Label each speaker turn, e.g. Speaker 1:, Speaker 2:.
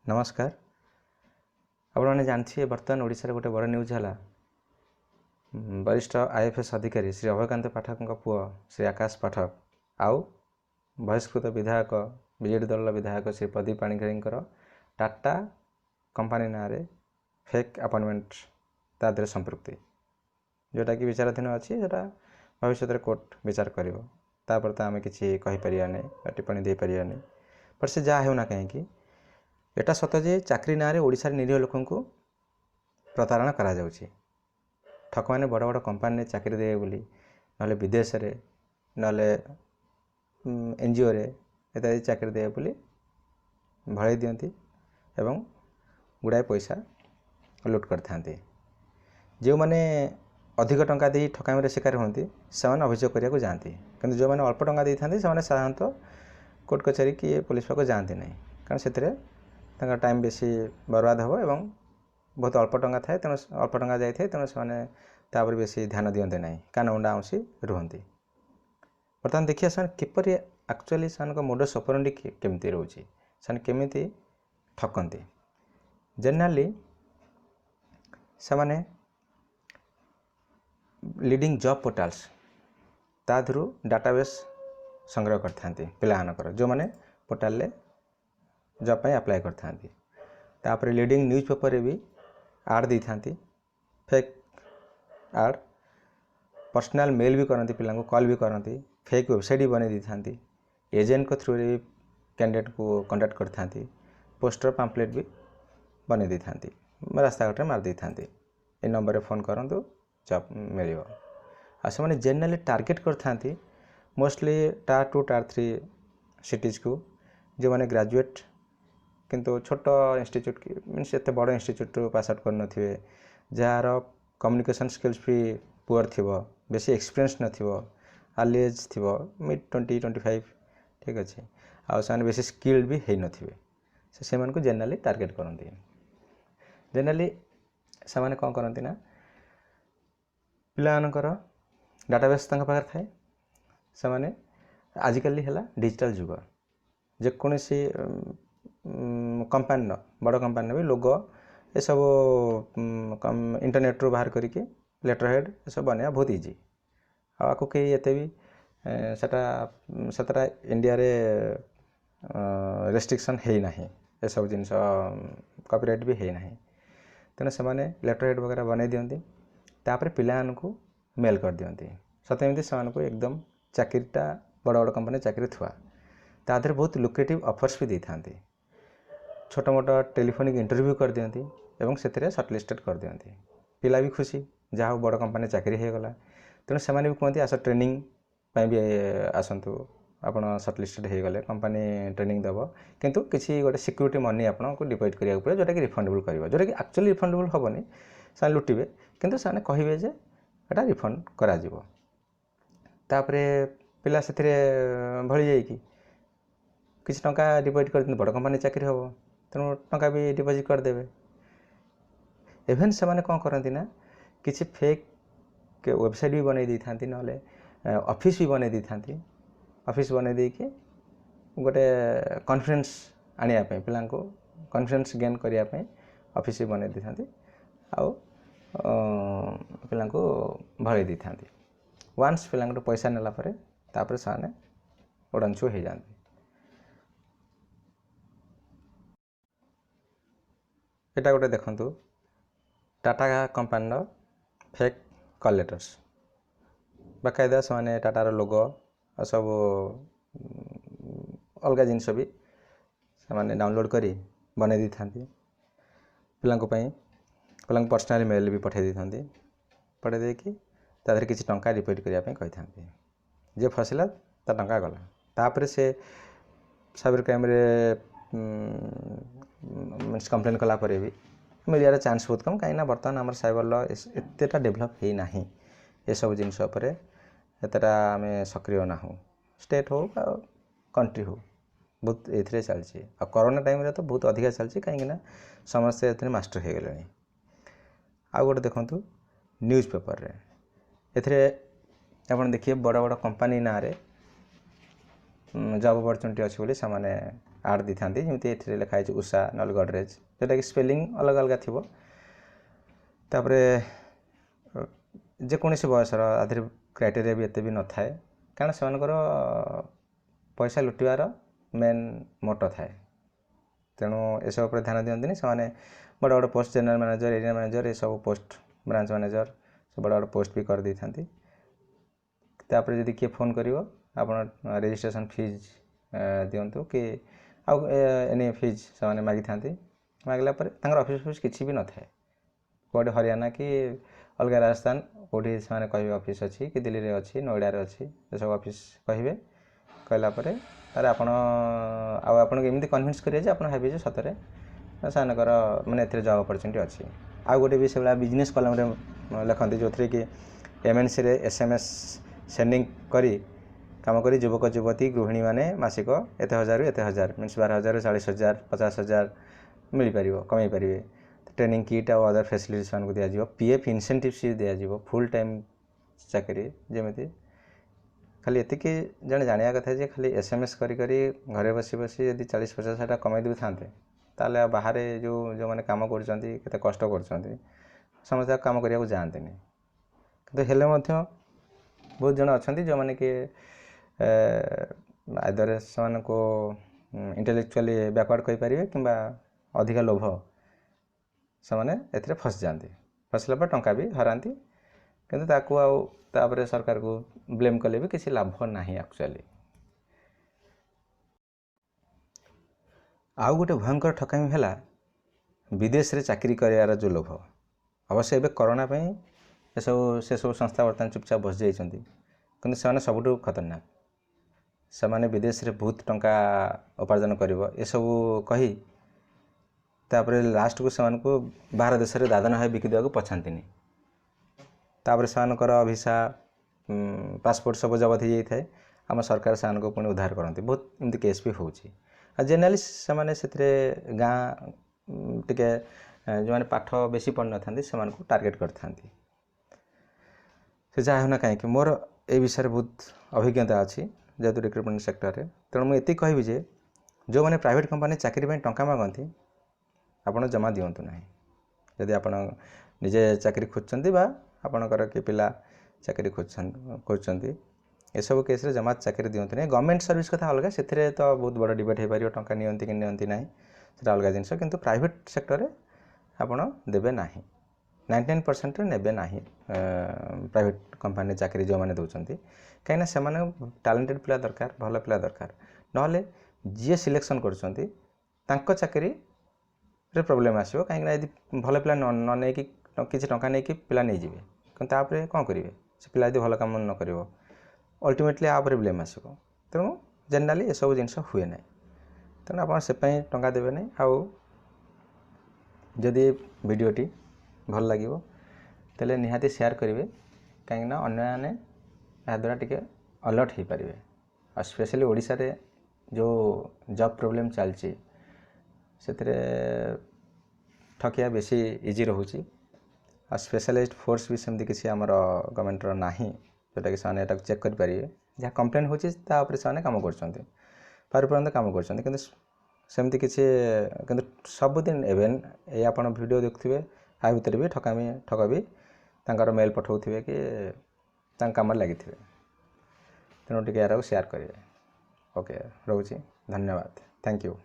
Speaker 1: नमस्कार। आपने जानते बर्तमान ओडिशा गोटे बड़ न्यूज है वरिष्ठ आईएफएस अधिकारी श्री अभयकांत पाठक पुओ श्री आकाश पाठक आउ बहिष्कृत विधायक बीजेडी दल विधायक श्री प्रदीप पाणिग्राही टाटा कंपनी ना फेक अपॉइंटमेंट तादे संपृक्ति जोटा कि विचाराधीन अच्छी जोटा भविष्य कोर्ट विचार कर आम कि नहीं टिप्पणी दे पार नहीं बट से जहाँ होना कहीं एटा सत जे चाकरी ना ओडिशा निरीह लोक प्रतारणा करा जाउछि। ठक मैंने बड़ बड़ कंपानी चाकरी देवे बोली ना विदेश रे ना एनजीओ रे इत्यादि चाकरी देवे बोली भड़े दियंती एवं गुड़ाए पैसा लुट करथांती। जो माने अधिक टंका दे ठकामी शिकार होती से अभियोग करने जाती किंतु जो मैंने अल्प टंका देते हैं साधारणतः कोर्ट कचहरी कि पुलिस पाक जाती नहीं कारण से टाइम बेसी बर्बाद हो एवं बहुत अल्प टंका थाए तेणु अल्प टंका जाए तेणु से बेसी ध्यान दियंते नहीं कान मुंडा आंसी रुहंती। बर्तमान देखिए से किपर एक्चुअली से मोडस ऑपरेंडी केमती रोचे से केमी ठकती। जनरली से लीडिंग जॉब पोर्टाल्स ताधु डाटाबेस संग्रह करते पिलानकर जो मैंने पोर्टाल जॉब पे अप्लाई करते लीडिंग न्यूज़ पेपर भी आड दे था फेक आड पर्सनल मेल भी करती पिला कॉल भी करती फेक वेबसाइट भी बन था एजेंट को थ्रू रे कैंडिडेट को कांटेक्ट करते पोस्टर पैम्पलेट भी बन था रास्ता घाटे मार था ये नंबर फोन करूँ जॉब मिल आने जेनराली टार्गेट करते मोस्टली टार 2 टार 3 सिटीज को जो मैंने ग्रेजुएट किंतु छोट इंस्टीट्यूट की मीनस एत बड़ इंस्टीट्यूट पास आउट कर नथिबे जार कम्युनिकेशन स्किल्स भी पुअर थिबो बेसी एक्सपीरियंस नथिबो अर्ली एज थिबो मिड 20-25 ठीक अच्छे आने बेसी स्किल्ड भी है नथिबे से मन को जनरली टार्गेट करती। जनरली से कौन करती ना पिलानकर डाटाबेस पाखे थाए से आजिकल है डिजिटल जुग जेकोसी कंपानी बड़ कंपानी भी लोगो ये सब इंटरनेट रू बाहर करके लेटर हेड ये सब बनवा बहुत इजी आपको कई एत भी सेटा इंडिया रे रेस्ट्रिक्शन है ना ये सब जिन कॉपीराइट भी है ना तेणु से लेटर हेड वगैरह बन दिखती तापर पिला मेल कर दिखती सतमती से एकदम चाकरीटा बड़ बड़ कंपानी चाकरी थुआ तादर बहुत लुक्रेटिव ऑफर्स भी देते छोट मोट टेलीफोनिक इंटरव्यू कर दिखती एवं से सर्टलिस्टेड कर दिखती पिला भी खुशी जहाँ बड़ कंपानी चाकरी हो गला तेणु से भी कहते आस ट्रेनिंग भी आसतु आपड़ सर्टलिस्टेड हो गले कंपानी ट्रेनिंग दब किंतु किसी गोटे सिक्यूरीटी मनी आपको डिपॉजिट करा पड़े जोटा कि रिफंडेबल कर जोटा कि एक्चुअली रिफंडेबल हेनी से लुटिबे किंतु से कहे जे एटा रिफंड करा पिला से भली जाइए किसी टंका डिपॉजिट कर बड़ कंपानी चाकरी हम तेणु टंका भी डिपॉजिट करदे इवेन से कौन करती ना किसी फेक वेबसाइट भी बन था ना ऑफिस भी बन था ऑफिस बन देकी गोटे कॉन्फिडेंस आने पिला कॉन्फिडेंस गेन करने ऑफिस भी बन था आउ पिला भले था वन्स पिला पैसा नेलापर तापर से उड़ानछू हो जाती। एटा गोटे देखंतु Tata company fake call letters बाकायदा से टाटार लोगो और सब अलग जिनस भी से डाउनलोड करी बन था पिला पिला पर्सनाली मेल भी पठे था पठे देकी तादर किसी टंका डिपॉजिट करने कही था जे फसला ता टंका गला तापर से साइबर क्राइम रे मीन्स कंप्लेन कलापर भी मिलियार चांस बहुत कम कहीं बर्तमान आम साइबर लॉ एतेटा डेभलप है ना ये सब जिनस एतटा आम सक्रिय ना हो स्टेट हो कंट्री हो बहुत ये चलती आ कोरोना टाइम रे तो बहुत अधिका चलती कहीं समस्ते ए मास्टर हो गले। आ गोटे देखूँ न्यूज़ पेपर रे एथिरे आप देखिए बड़ बड़ कंपानी ना रे जॉब अपॉर्चुनिटी अच्छी बोली से आड दी था जमी ये लिखाई उषा ना गडरेज जोटा कि स्पेलिंग अलग अलग थी तापर जेकोसी बयसर आधे क्राइटेरिया भी एते भी न थाए कारण से पैसा लुटिबार मेन मोटो थाए तेणु ये सब ध्यान दिखती से बड़ बड़ post general manager area manager ये सब पोस्ट ब्रांच मैनेजर सब बड़ बड़ पोस्ट भी कर दी था तापर जदि किए फोन कर रजिस्ट्रेशन फीज दिंतु कि आउ एनी फीज से मागी था मागला ऑफिस ऑफिस किसी भी न थाए कौटे हरियाणा कि अलग राजस्थान कौटी से कहे ऑफिस अच्छी कि दिल्ली में अच्छी नोएडा अच्छी ये सब ऑफिस कहे कहलापर अरे आपन एमती कन्विन्स करेंगे आप भावे सतरे सेमानकर माने ए जॉब अपॉर्चुनिटी अच्छी आउ गोटे भी से बिजनेस कलम लिखती जो थी कि एमएनसी रे एसएमएस सेंडिंग करी काम करी युवक युवती गृहिणी माने मासिक एत हजार एत हजार मीन्स 12,000 40,000 50,000 मिल पार कमे पारे ट्रेनिंग किट और अदर फैसिलिटीज मान दिज्व पीएफ इनसेंटिव्स दिज्व फुल टाइम चाकरी जमी खाली एतिकी जन जाना कथा जे खाली एसएमएस करी घरे बसी बसी यदि 40-50,000 कमाई दे था ताले बाहर जो जो मैंने काम करते कष्ट कर समस्त काम करने जाते कि हेले बहुत जन अच्छा जो मैंने कि आदर से इंटेलेक्चुअली बैकवर्ड कहींपारे कि अधिक लोभ से मैंने फस जाती फसला पर टंका भी हराती किंतु ताकू आउे सरकार को ब्लेम कले भी किसी लाभ ना एक्चुअली आउ गोटे भयंकर ठकामी है विदेश रे चाकरी करार जो लोभ अवश्य एवं कोरोना ये सब से सब संस्था बर्तमान चुपचाप बस जाइंट कि सबुठ खतरनाक से मैंने विदेश रे बहुत टंका उपार्जन कर सब कही तापर लास्ट को से बाहर देश में दादन भाई बिकिदेवा पछाती तापर से भिसा पासपोर्ट सब जबत हो जाए है आम सरकार से पुणी उद्धार करती बहुत एमती केस भी हो जेनराली से गाँ टिके जो मैंने पाठ बेसी पढ़ न से टार्गेट करते से जहाँ होना कहीं मोर ए विषय बहुत अभिज्ञता अच्छी जेहेतु रिक्रुटमेंट सेक्टर में तेणु मुझे कहबी जे जो मैंने प्राइवेट कंपनी चाकरी टंका मागती आपड़ जमा दिंतु ना जदि आप निजे चाकरी खोजते आपणकर कि पिला चाकरी खोज ये सब केस रे जमा चाकरी दिंतु नहीं गवर्नमेंट सर्विस कथा अलग से तो बहुत बड़ डिबेट हो पार टंका नियंती कि नियंती ना से अलग जिनस किंतु प्राइवेट सेक्टर में आपड़ देवे ना 99% नेबे ना प्राइवेट कंपनी चाकरी जो मैंने दौरान कहीं से टैलेंटेड पिला दरकार भल पिला दरकार ना जी सिलेक्शन कर चाकरी रे प्रॉब्लम आसो कहीं भल पिला न नहीं किसी टंका नहीं कि पिला नहीं जाए कि कौन करेंगे से पिला यदि भल कम न कर अल्टीमेटली आपर ब्लेम आसो तेणु जेनराली ये सब जिन हुए ना तेणु आप टंका देवे ना आउ जदि वीडियोटी भल लगे तेल निहाती शेयर करेंगे कहीं अन्य द्वारा टी अलर्ट हो पारे और स्पेशली ओडिशा रे जो जॉब प्रॉब्लम चलती से ठकिया बेसी इजी रोचे और स्पेशलाइज्ड फोर्स भी सेमती किसी आमर गवर्नमेंट ना जोटा कि से चेक करेंगे जहाँ कंप्लेन होती कम कर कम कर सेमती किसी सबुदिन एवेन ये आप वीडियो देखुए आ भितर भी ठक भी तांकर मेल पठाऊे कि कम लगी तेणु टे यार शेयर करेंगे ओके रोचे धन्यवाद थैंक यू।